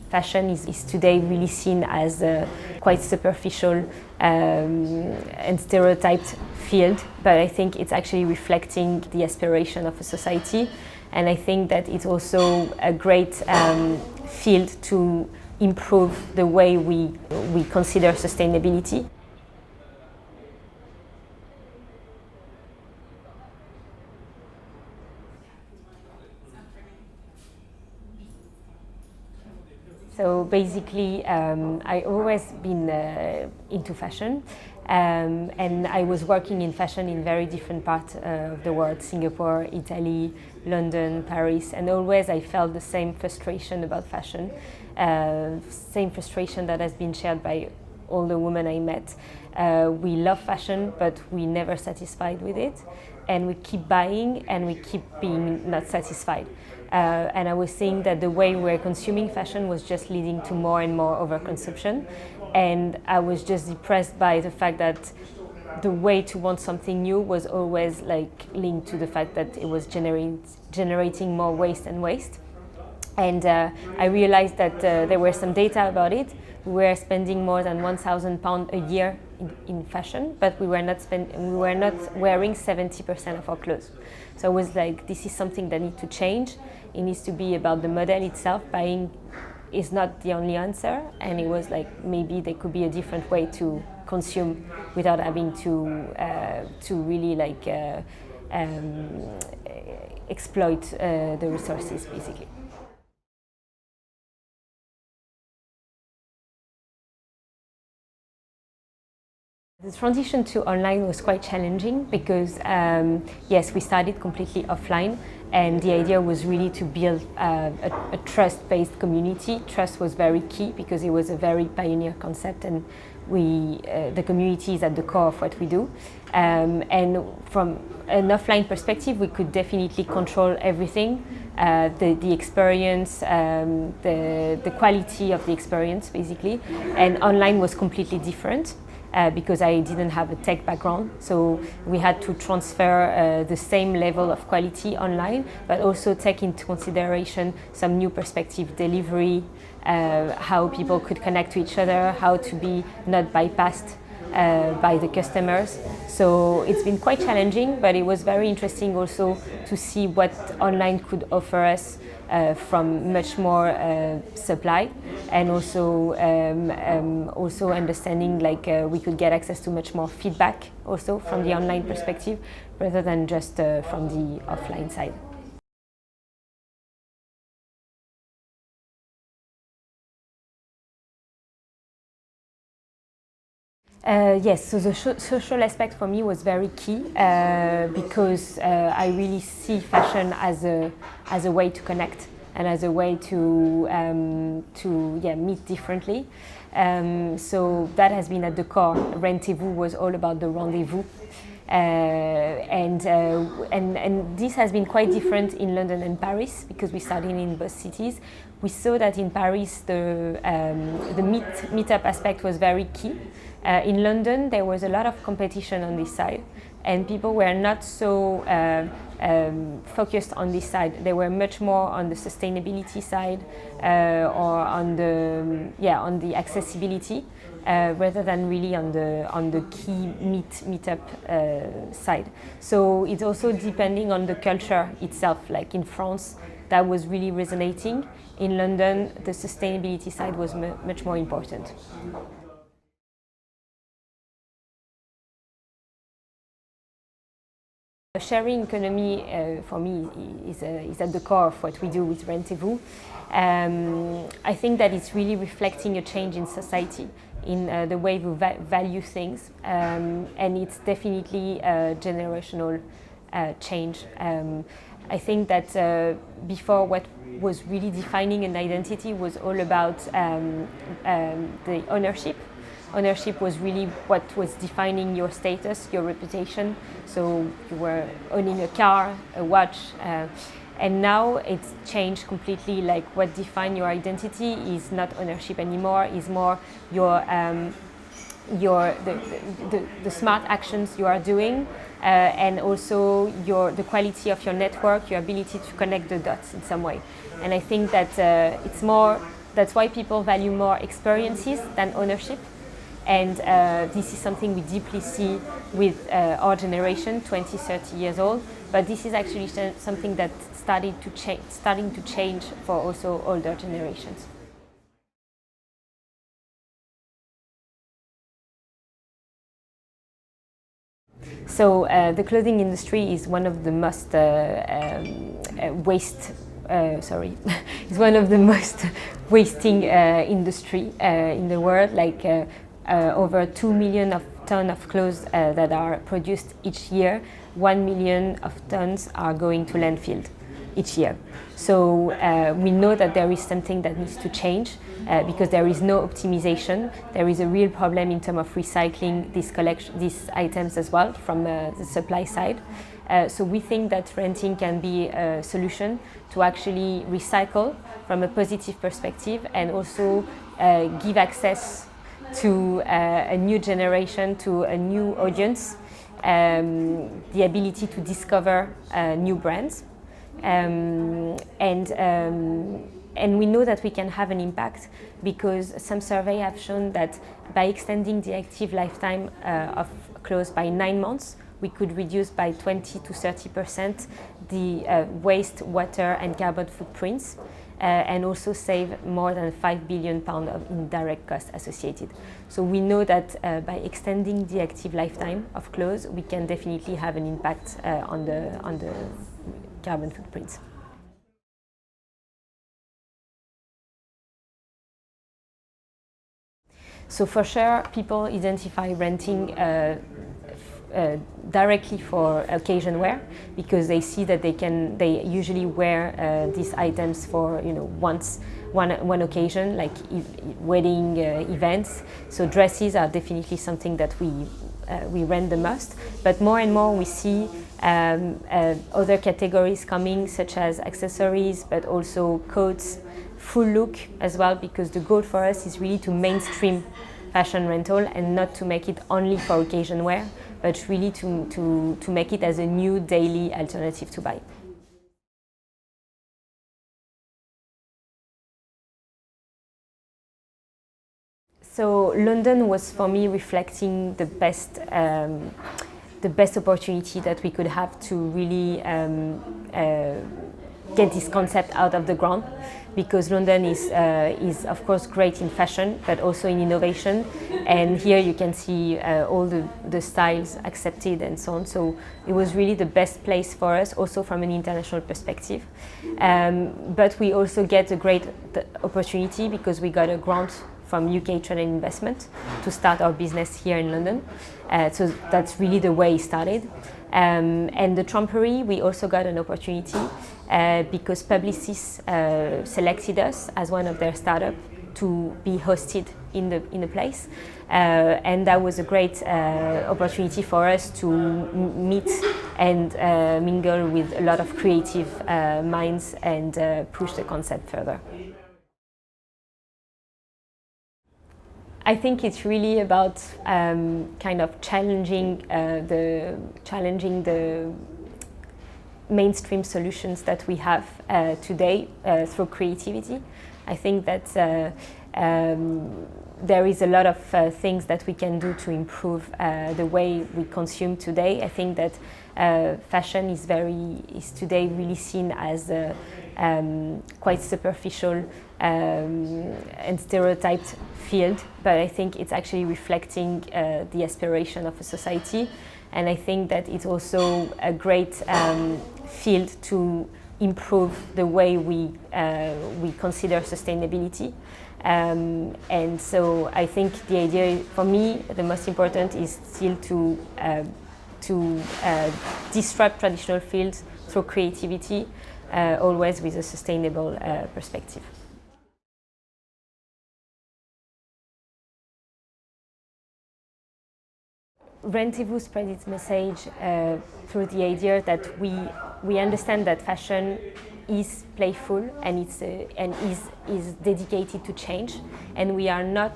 fashion is today really seen as a quite superficial and stereotyped field, but I think it's actually reflecting the aspiration of a society, and I think that it's also a great field to improve the way we consider sustainability. So basically, I always been into fashion, and I was working in fashion in very different parts of the world: Singapore, Italy, London, Paris, and always I felt the same frustration about fashion, same frustration that has been shared by all the women I met. We love fashion, but we never satisfied with it, and we keep buying and we keep being not satisfied. And I was saying that the way we're consuming fashion was just leading to more and more overconsumption, and I was just depressed by the fact that the way to want something new was always like linked to the fact that it was generating more waste and waste. And I realized that there were some data about it. We were spending more than £1,000 a year in fashion, but we were not wearing 70% of our clothes. So I was like, this is something that needs to change. It needs to be about the model itself. Buying is not the only answer, and it was like maybe there could be a different way to consume without having to really like exploit the resources, basically. The transition to online was quite challenging because, yes, we started completely offline, and the idea was really to build a trust-based community. Trust was very key because it was a very pioneer concept, and the community is at the core of what we do. And from an offline perspective, we could definitely control everything, the experience, the quality of the experience, basically. And online was completely different. Because I didn't have a tech background, so we had to transfer the same level of quality online, but also take into consideration some new perspective, delivery, how people could connect to each other, how to be not bypassed by the customers. So it's been quite challenging, but it was very interesting also to see what online could offer us from much more supply, and also understanding like we could get access to much more feedback also from the online perspective rather than just from the offline side. Yes, so the social aspect for me was very key because I really see fashion as a way to connect and as a way to meet differently. So that has been at the core. Rentez-Vous was all about the rendezvous. And this has been quite different in London and Paris because we started in both cities. We saw that in Paris the meetup aspect was very key. In London there was a lot of competition on this side, and people were not so focused on this side. They were much more on the sustainability side or on the accessibility. Rather than really on the key meetup side. So it's also depending on the culture itself. Like in France, that was really resonating. In London, the sustainability side was much more important. The sharing economy for me is at the core of what we do with Rentez-Vous. I think that it's really reflecting a change in society, in the way we value things, and it's definitely a generational change. I think that before, what was really defining an identity was all about the ownership. Ownership was really what was defining your status, your reputation. So you were owning a car, a watch, and now it's changed completely. Like what defines your identity is not ownership anymore. Is more the smart actions you are doing, and also the quality of your network, your ability to connect the dots in some way. And I think that it's more That's why people value more experiences than ownership. And this is something we deeply see with our generation, 20, 30 years old. But this is actually something that starting to change for also older generations. So the clothing industry is one of the most is one of the most wasting industry in the world. Like over 2 million tons of clothes that are produced each year, 1 million of tons are going to landfill each year. So we know that there is something that needs to change because there is no optimization. There is a real problem in terms of recycling these items as well from the supply side. So we think that renting can be a solution to actually recycle from a positive perspective and also give access to a new generation, to a new audience, the ability to discover new brands. And we know that we can have an impact because some surveys have shown that by extending the active lifetime of clothes by 9 months, we could reduce by 20 to 30% the waste, water and carbon footprints and also save more than £5 billion of indirect costs associated. So we know that by extending the active lifetime of clothes, we can definitely have an impact on the carbon footprints. So for sure, people identify renting directly for occasion wear because they see that they usually wear these items for one occasion, like wedding events. So dresses are definitely something that we rent the most, but more and more we see other categories coming, such as accessories, but also coats, full look as well, because the goal for us is really to mainstream fashion rental and not to make it only for occasion wear, but really to make it as a new daily alternative to buy. So London was for me reflecting the best opportunity that we could have to really get this concept out of the ground, because London is of course great in fashion but also in innovation, and here you can see all the styles accepted and so on. So it was really the best place for us, also from an international perspective. But we also get a great opportunity because we got a grant from UK Trade and Investment to start our business here in London. So that's really the way it started. And the trumpery, we also got an opportunity because Publicis selected us as one of their startups to be hosted in the place. And that was a great opportunity for us to meet and mingle with a lot of creative minds and push the concept further. I think it's really about kind of challenging the mainstream solutions that we have today through creativity. I think that there is a lot of things that we can do to improve the way we consume today. I think that fashion is today really seen as quite superficial and stereotyped field, but I think it's actually reflecting the aspiration of a society, and I think that it's also a great field to improve the way we consider sustainability. And so I think the idea for me, the most important, is still to disrupt traditional fields through creativity, always with a sustainable perspective. Rentez-Vous spread its message through the idea that we understand that fashion is playful and is dedicated to change, and we are not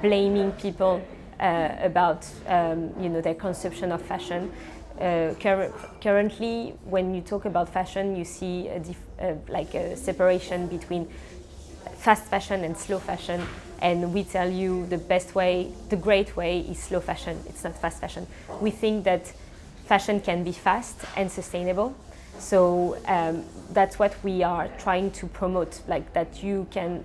blaming people about their consumption of fashion. Currently, when you talk about fashion, you see a separation between fast fashion and slow fashion, and we tell you the best way, the great way is slow fashion, it's not fast fashion. We think that fashion can be fast and sustainable. So that's what we are trying to promote, like that you can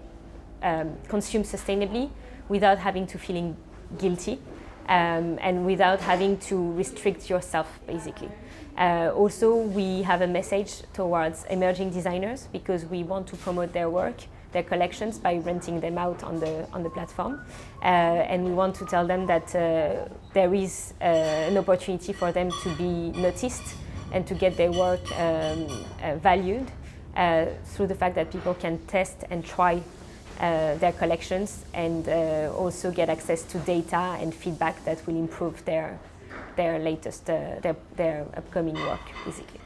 consume sustainably without having to feeling guilty and without having to restrict yourself, basically. Also, we have a message towards emerging designers because we want to promote their work, their collections, by renting them out on the platform. And we want to tell them that there is an opportunity for them to be noticed and to get their work valued through the fact that people can test and try their collections and also get access to data and feedback that will improve their latest, their upcoming work, basically.